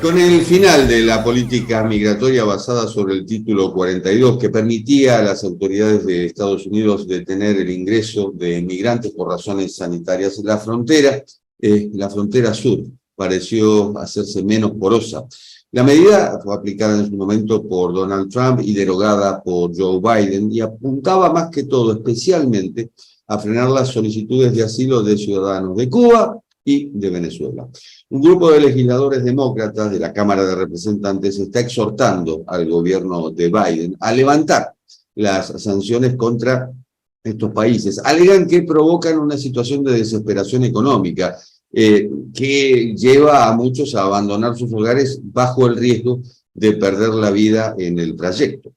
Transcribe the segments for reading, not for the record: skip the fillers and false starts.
Con el final de la política migratoria basada sobre el título 42, que permitía a las autoridades de Estados Unidos detener el ingreso de migrantes por razones sanitarias, la frontera sur pareció hacerse menos porosa. La medida fue aplicada en su momento por Donald Trump y derogada por Joe Biden y apuntaba más que todo, especialmente, a frenar las solicitudes de asilo de ciudadanos de Cuba y de Venezuela. Un grupo de legisladores demócratas de la Cámara de Representantes está exhortando al gobierno de Biden a levantar las sanciones contra estos países. Alegan que provocan una situación de desesperación económica que lleva a muchos a abandonar sus hogares bajo el riesgo de perder la vida en el trayecto.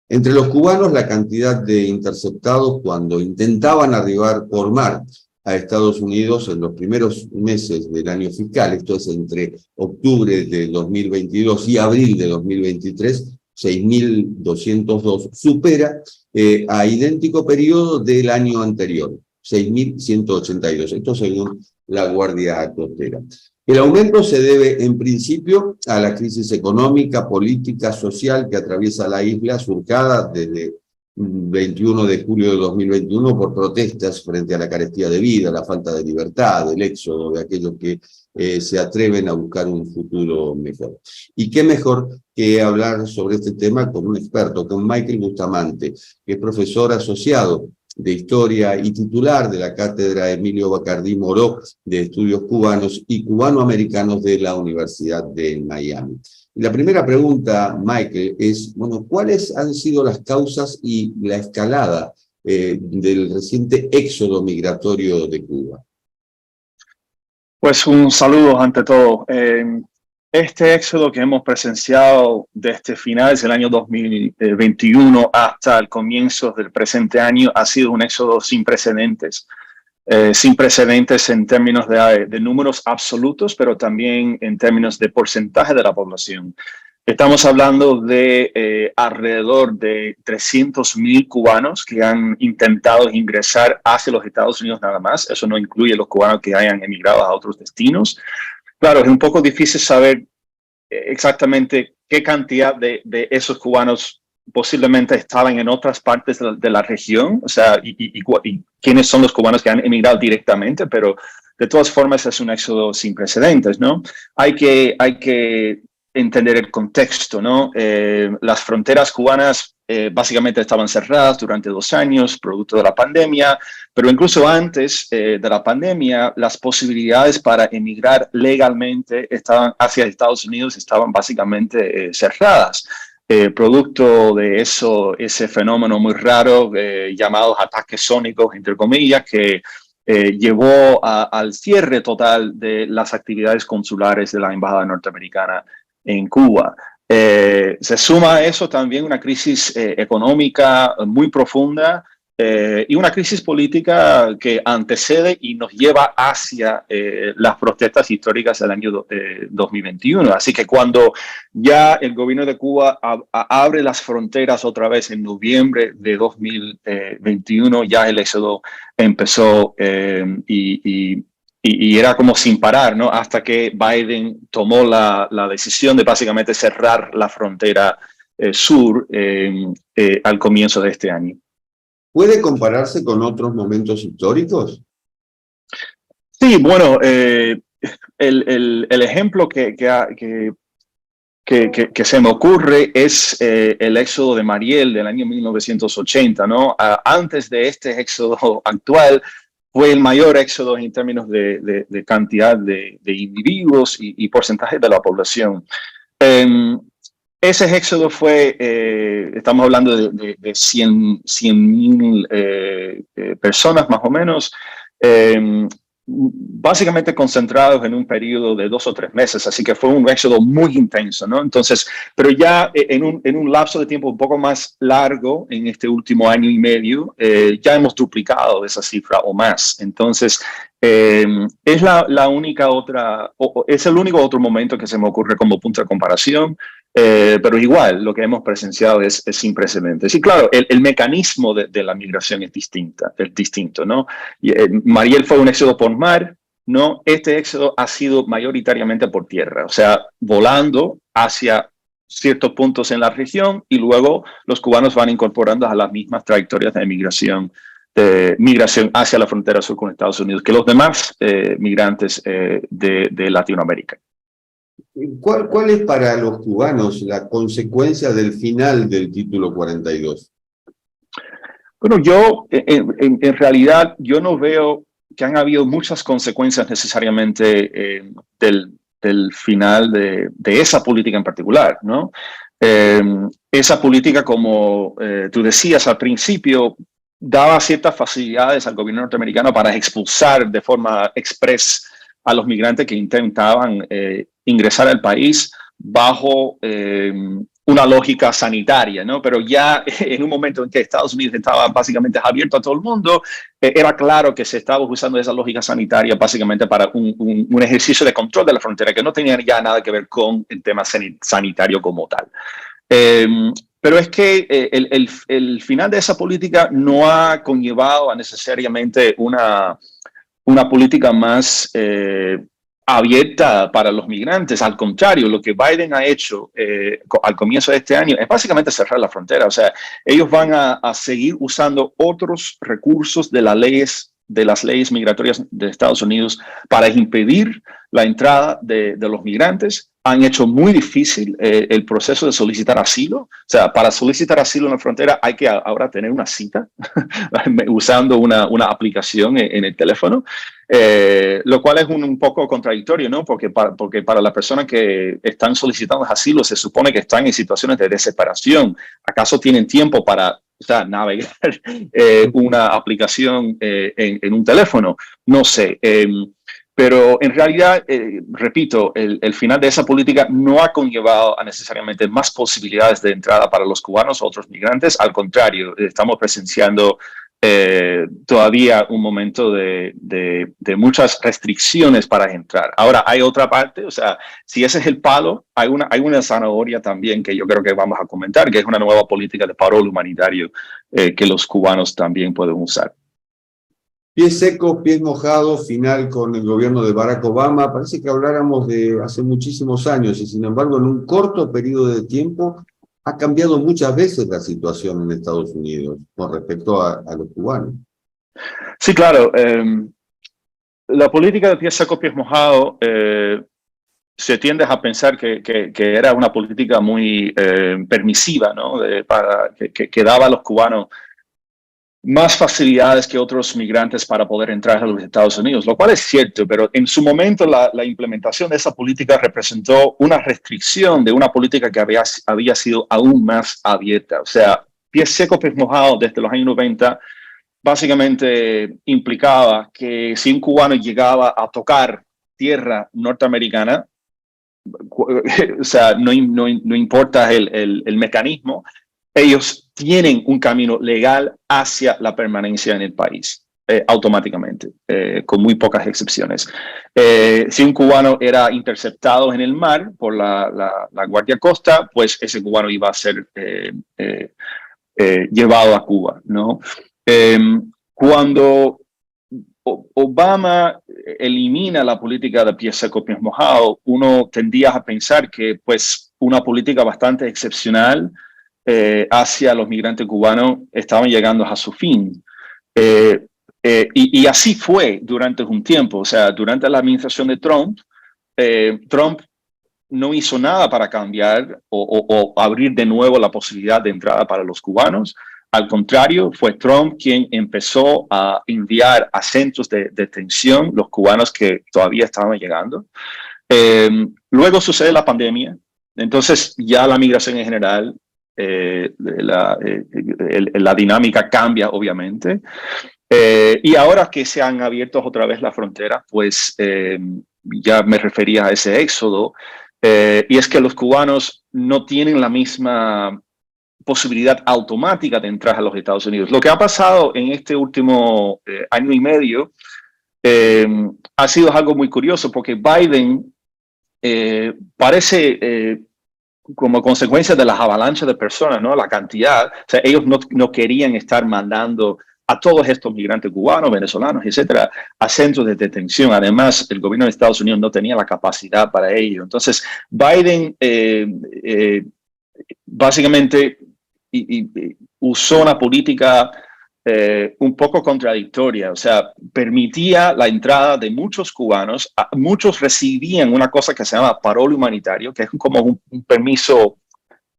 Entre los cubanos, la cantidad de interceptados cuando intentaban arribar por mar a Estados Unidos en los primeros meses del año fiscal, esto es entre octubre de 2022 y abril de 2023, 6.202, supera a idéntico periodo del año anterior, 6.182, esto según la Guardia Costera. El aumento se debe, en principio, a la crisis económica, política, social que atraviesa la isla, surcada desde 21 de julio de 2021 por protestas frente a la carestía de vida, la falta de libertad, el éxodo de aquellos que se atreven a buscar un futuro mejor. Y qué mejor que hablar sobre este tema con un experto, con Michael Bustamante, que es profesor asociado de Historia y titular de la Cátedra Emilio Bacardí Moró de Estudios Cubanos y Cubanoamericanos de la Universidad de Miami. La primera pregunta, Michael, es, bueno, ¿cuáles han sido las causas y la escalada del reciente éxodo migratorio de Cuba? Pues un saludo ante todo. Este éxodo que hemos presenciado desde finales del año 2021 hasta el comienzo del presente año ha sido un éxodo sin precedentes. Sin precedentes en términos de números absolutos, pero también en términos de porcentaje de la población. Estamos hablando de alrededor de 300.000 cubanos que han intentado ingresar hacia los Estados Unidos nada más. Eso no incluye los cubanos que hayan emigrado a otros destinos. Claro, es un poco difícil saber exactamente qué cantidad de esos cubanos posiblemente estaban en otras partes de la región, o sea, y quiénes son los cubanos que han emigrado directamente, pero de todas formas es un éxodo sin precedentes, ¿no? Hay que entender el contexto, ¿no? Las fronteras cubanas básicamente estaban cerradas durante 2 años, producto de la pandemia, pero incluso antes de la pandemia, las posibilidades para emigrar legalmente hacia Estados Unidos estaban básicamente cerradas. Producto de ese fenómeno muy raro llamados ataques sónicos, entre comillas, que llevó al cierre total de las actividades consulares de la Embajada norteamericana en Cuba. Se suma a eso también una crisis económica muy profunda y una crisis política que antecede y nos lleva hacia las protestas históricas del año 2021. Así que cuando ya el gobierno de Cuba abre las fronteras otra vez en noviembre de 2021, ya el éxodo empezó y era como sin parar, ¿no? Hasta que Biden tomó la decisión de básicamente cerrar la frontera sur al comienzo de este año. ¿Puede compararse con otros momentos históricos? Sí, bueno, el ejemplo que se me ocurre es el éxodo de Mariel del año 1980, ¿no? Antes de este éxodo actual, fue el mayor éxodo en términos de cantidad de individuos y porcentaje de la población. Ese éxodo fue, estamos hablando de 100.000 personas más o menos, básicamente concentrados en un periodo de 2 o 3 meses, así que fue un éxodo muy intenso, ¿no? Entonces, pero ya en un lapso de tiempo un poco más largo, en este último año y medio, ya hemos duplicado esa cifra o más. Entonces, es la única otra, es el único otro momento que se me ocurre como punto de comparación. Pero igual, lo que hemos presenciado es sin precedentes. Y claro, el mecanismo de la migración es distinto, ¿no? Mariel fue un éxodo por mar, No, este éxodo ha sido mayoritariamente por tierra, o sea, volando hacia ciertos puntos en la región y luego los cubanos van incorporando a las mismas trayectorias de migración hacia la frontera sur con Estados Unidos que los demás migrantes de Latinoamérica. ¿Cuál es para los cubanos la consecuencia del final del título 42? Bueno, yo en realidad yo no veo que han habido muchas consecuencias necesariamente del final de esa política en particular, ¿no? Esa política, como tú decías al principio, daba ciertas facilidades al gobierno norteamericano para expulsar de forma express a los migrantes que intentaban ingresar al país bajo una lógica sanitaria, ¿no? Pero ya en un momento en que Estados Unidos estaba básicamente abierto a todo el mundo, era claro que se estaba usando esa lógica sanitaria básicamente para un ejercicio de control de la frontera que no tenía ya nada que ver con el tema sanitario como tal. Pero es que el final de esa política no ha conllevado a necesariamente una política más abierta para los migrantes. Al contrario, lo que Biden ha hecho al comienzo de este año es básicamente cerrar la frontera. O sea, ellos van a seguir usando otros recursos de las leyes migratorias de Estados Unidos para impedir la entrada de los migrantes. Han hecho muy difícil el proceso de solicitar asilo. O sea, para solicitar asilo en la frontera hay que ahora tener una cita usando una aplicación en el teléfono, lo cual es un poco contradictorio, ¿no? Porque para las personas que están solicitando asilo se supone que están en situaciones de desesperación. ¿Acaso tienen tiempo para navegar una aplicación en un teléfono? No sé. Pero en realidad, repito, el final de esa política no ha conllevado a necesariamente más posibilidades de entrada para los cubanos o otros migrantes. Al contrario, estamos presenciando todavía un momento de muchas restricciones para entrar. Ahora, hay otra parte, o sea, si ese es el palo, hay una zanahoria también que yo creo que vamos a comentar, que es una nueva política de parol humanitario que los cubanos también pueden usar. Pies secos, pies mojados, final con el gobierno de Barack Obama. Parece que habláramos de hace muchísimos años y sin embargo en un corto periodo de tiempo ha cambiado muchas veces la situación en Estados Unidos con respecto a los cubanos. Sí, claro. La política de pies secos, pies mojados se tiende a pensar que era una política muy permisiva, ¿no? Que daba a los cubanos más facilidades que otros migrantes para poder entrar a los Estados Unidos, lo cual es cierto, pero en su momento la implementación de esa política representó una restricción de una política que había sido aún más abierta. O sea, pies secos, pies mojados desde los años 90 básicamente implicaba que si un cubano llegaba a tocar tierra norteamericana, o sea, no importa el mecanismo, ellos tienen un camino legal hacia la permanencia en el país, automáticamente, con muy pocas excepciones. Si un cubano era interceptado en el mar por la Guardia Costa, pues ese cubano iba a ser llevado a Cuba, ¿no? Cuando Obama elimina la política de pies secos, pies mojados, uno tendía a pensar que pues una política bastante excepcional hacia los migrantes cubanos estaban llegando a su fin. Y así fue durante un tiempo. O sea, durante la administración de Trump, Trump no hizo nada para cambiar o abrir de nuevo la posibilidad de entrada para los cubanos. Al contrario, fue Trump quien empezó a enviar a centros de detención los cubanos que todavía estaban llegando. Luego sucede la pandemia. Entonces ya la migración en general, la dinámica cambia, obviamente. Y ahora que se han abierto otra vez las fronteras, pues ya me refería a ese éxodo, y es que los cubanos no tienen la misma posibilidad automática de entrar a los Estados Unidos. Lo que ha pasado en este último año y medio ha sido algo muy curioso, porque Biden parece como consecuencia de las avalanchas de personas, ¿no? La cantidad, o sea, ellos no querían estar mandando a todos estos migrantes cubanos, venezolanos, etcétera, a centros de detención. Además, el gobierno de Estados Unidos no tenía la capacidad para ello. Entonces, Biden básicamente usó una política un poco contradictoria, o sea, permitía la entrada de muchos cubanos, muchos recibían una cosa que se llama parol humanitario, que es como un permiso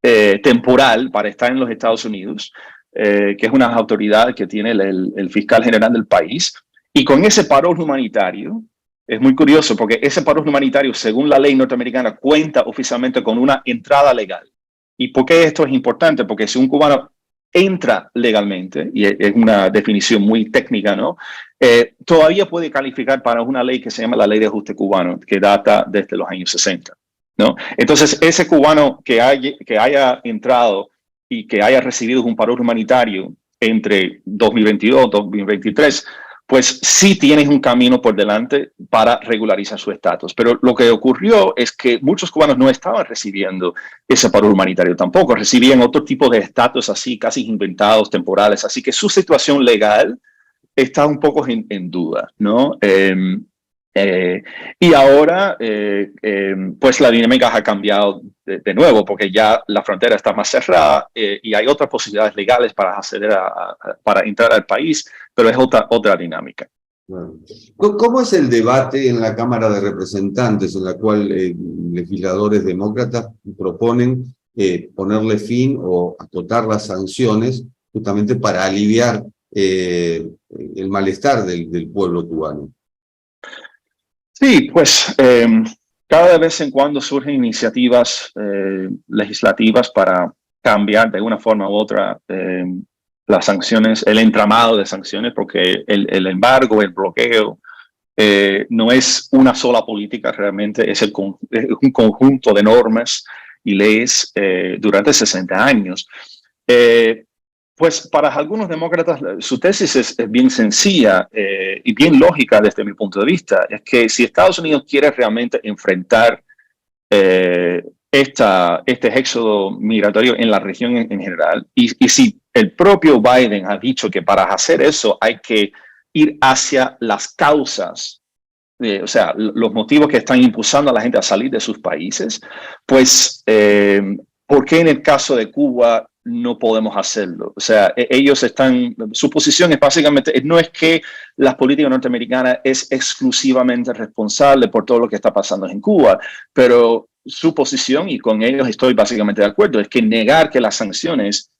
temporal para estar en los Estados Unidos, que es una autoridad que tiene el fiscal general del país, y con ese parol humanitario, es muy curioso porque ese parol humanitario, según la ley norteamericana, cuenta oficialmente con una entrada legal. ¿Y por qué esto es importante? Porque si un cubano entra legalmente, y es una definición muy técnica, ¿no? Todavía puede calificar para una ley que se llama la Ley de Ajuste Cubano, que data desde los años 60, ¿no? Entonces, ese cubano que haya entrado y que haya recibido un parol humanitario entre 2022 y 2023, pues sí tienes un camino por delante para regularizar su estatus. Pero lo que ocurrió es que muchos cubanos no estaban recibiendo ese parol humanitario tampoco, recibían otro tipo de estatus así, casi inventados, temporales, así que su situación legal está un poco en duda, ¿no? Y ahora, pues la dinámica ha cambiado de nuevo, porque ya la frontera está más cerrada y hay otras posibilidades legales para acceder para entrar al país, pero es otra dinámica. Bueno. ¿Cómo es el debate en la Cámara de Representantes, en la cual legisladores demócratas proponen ponerle fin o acotar las sanciones justamente para aliviar el malestar del pueblo cubano? Sí, pues cada de vez en cuando surgen iniciativas legislativas para cambiar de una forma u otra las sanciones, el entramado de sanciones, porque el embargo, el bloqueo, no es una sola política realmente, es un conjunto de normas y leyes durante 60 años. Pues para algunos demócratas su tesis es bien sencilla y bien lógica desde mi punto de vista. Es que si Estados Unidos quiere realmente enfrentar este éxodo migratorio en la región en general, y si el propio Biden ha dicho que para hacer eso hay que ir hacia las causas, o sea, los motivos que están impulsando a la gente a salir de sus países, pues, ¿por qué en el caso de Cuba no podemos hacerlo? O sea, su posición es básicamente, no es que la política norteamericana es exclusivamente responsable por todo lo que está pasando en Cuba, pero su posición, y con ellos estoy básicamente de acuerdo, es que negar que las sanciones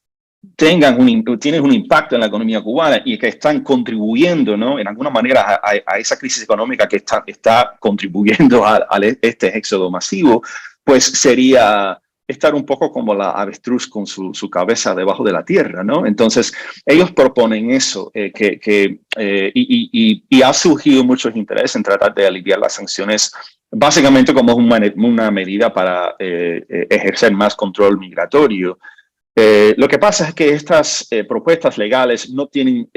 tienen un impacto en la economía cubana y que están contribuyendo, ¿no?, en alguna manera a esa crisis económica que está contribuyendo a este éxodo masivo, pues sería estar un poco como la avestruz con su cabeza debajo de la tierra, ¿no? Entonces, ellos proponen eso, y ha surgido mucho interés en tratar de aliviar las sanciones, básicamente como una medida para ejercer más control migratorio. Lo que pasa es que estas propuestas legales no tienen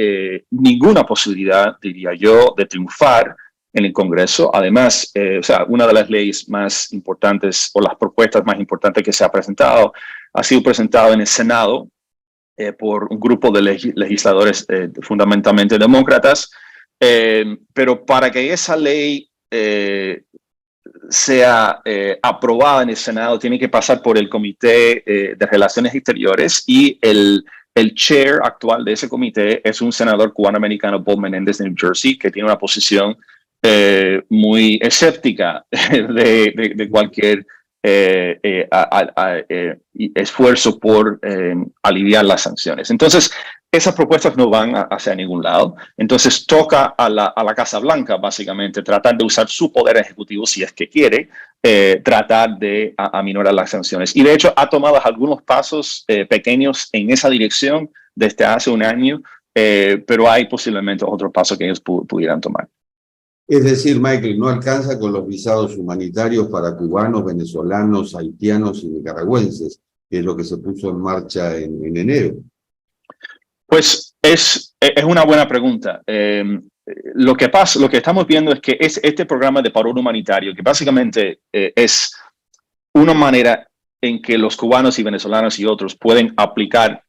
ninguna posibilidad, diría yo, de triunfar en el Congreso. Además, o sea, una de las leyes más importantes o las propuestas más importantes que se ha presentado ha sido presentado en el Senado por un grupo de legisladores fundamentalmente demócratas, pero para que esa ley sea aprobada en el Senado, tiene que pasar por el Comité de Relaciones Exteriores y el chair actual de ese comité es un senador cubano-americano, Paul Menéndez, de New Jersey, que tiene una posición muy escéptica de cualquier esfuerzo por aliviar las sanciones. Entonces, esas propuestas no van hacia ningún lado. Entonces, toca a la Casa Blanca, básicamente, tratar de usar su poder ejecutivo, si es que quiere, tratar de aminorar las sanciones. Y, de hecho, ha tomado algunos pasos pequeños en esa dirección desde hace un año, pero hay posiblemente otros pasos que ellos pudieran tomar. Es decir, Michael, no alcanza con los visados humanitarios para cubanos, venezolanos, haitianos y nicaragüenses, que es lo que se puso en marcha en enero. Pues es una buena pregunta. Lo que estamos viendo es que este programa de parol humanitario, que básicamente es una manera en que los cubanos y venezolanos y otros pueden aplicar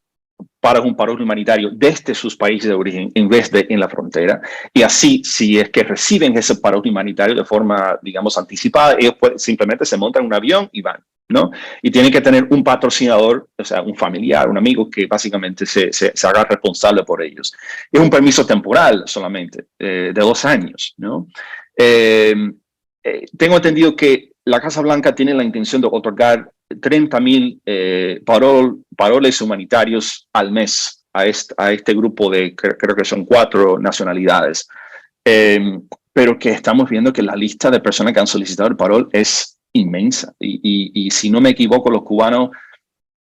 para un paro humanitario desde sus países de origen en vez de en la frontera. Y así, si es que reciben ese paro humanitario de forma, digamos, anticipada, ellos simplemente se montan en un avión y van, ¿no? Y tienen que tener un patrocinador, o sea, un familiar, un amigo que básicamente se haga responsable por ellos. Es un permiso temporal solamente, de 2 años, ¿no? Tengo entendido que la Casa Blanca tiene la intención de otorgar 30,000 paroles humanitarios al mes a este grupo de, creo que son 4 nacionalidades. Pero que estamos viendo que la lista de personas que han solicitado el parol es inmensa. Y si no me equivoco, los cubanos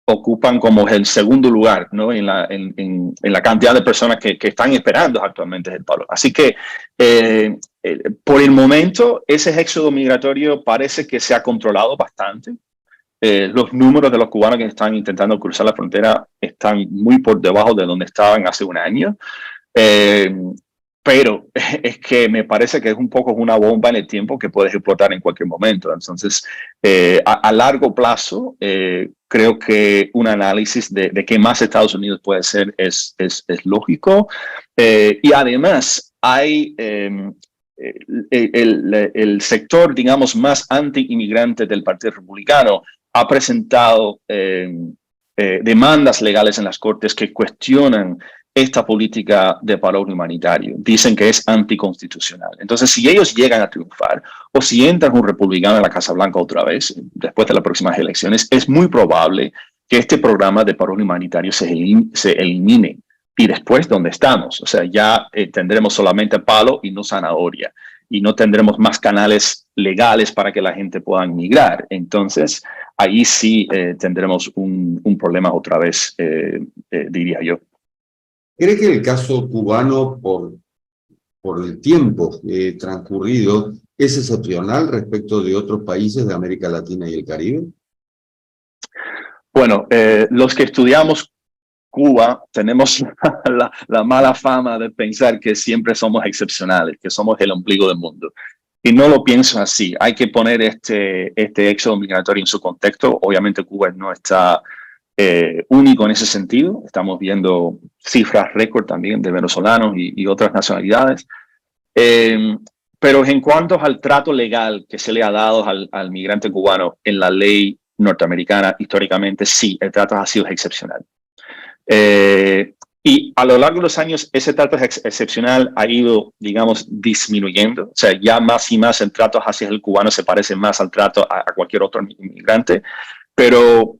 ocupan como el segundo lugar, ¿no? en la cantidad de personas que están esperando actualmente el paro. Así que por el momento ese éxodo migratorio parece que se ha controlado bastante. Los números de los cubanos que están intentando cruzar la frontera están muy por debajo de donde estaban hace un año. Pero es que me parece que es un poco una bomba en el tiempo que puede explotar en cualquier momento. Entonces, a largo plazo, creo que un análisis de qué más Estados Unidos puede hacer es lógico. Y además, hay el sector, digamos, más anti-inmigrante del Partido Republicano ha presentado demandas legales en las cortes que cuestionan esta política de paro humanitario. Dicen que es anticonstitucional. Entonces, si ellos llegan a triunfar o si entra un republicano en la Casa Blanca otra vez, después de las próximas elecciones, es muy probable que este programa de paro humanitario se elimine. Y después, ¿dónde estamos? O sea, ya tendremos solamente palo y no zanahoria. Y no tendremos más canales legales para que la gente pueda migrar. Entonces, ahí sí tendremos un problema otra vez, diría yo. ¿Cree que el caso cubano, por el tiempo transcurrido, es excepcional respecto de otros países de América Latina y el Caribe? Bueno, los que estudiamos Cuba tenemos la mala fama de pensar que siempre somos excepcionales, que somos el ombligo del mundo. Y no lo pienso así. Hay que poner este éxodo migratorio en su contexto. Obviamente Cuba no está único en ese sentido. Estamos viendo cifras récord también de venezolanos y otras nacionalidades. Pero en cuanto al trato legal que se le ha dado al migrante cubano en la ley norteamericana, históricamente sí, el trato ha sido excepcional. Y a lo largo de los años, ese trato excepcional ha ido, digamos, disminuyendo. O sea, ya más y más el trato hacia el cubano se parece más al trato a cualquier otro inmigrante. Pero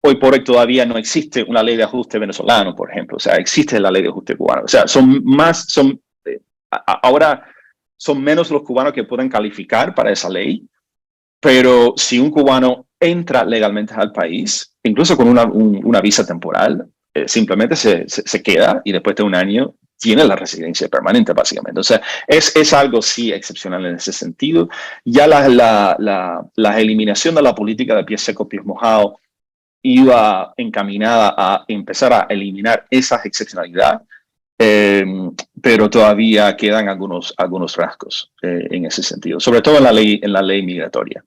hoy por hoy todavía no existe una ley de ajuste venezolano, por ejemplo. O sea, existe la ley de ajuste cubano. O sea, ahora son menos los cubanos que pueden calificar para esa ley. Pero si un cubano entra legalmente al país, incluso con una visa temporal, simplemente se queda y después de un año tiene la residencia permanente, básicamente. O sea, es algo sí excepcional en ese sentido. Ya la eliminación de la política de pies secos, pies mojados iba encaminada a empezar a eliminar esa excepcionalidad, pero todavía quedan algunos rasgos en ese sentido, sobre todo en la ley migratoria.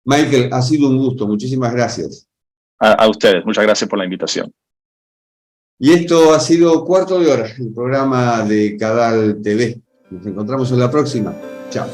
Michael, ha sido un gusto. Muchísimas gracias. A ustedes. Muchas gracias por la invitación. Y esto ha sido Cuarto de Hora, el programa de Cadal TV. Nos encontramos en la próxima. Chao.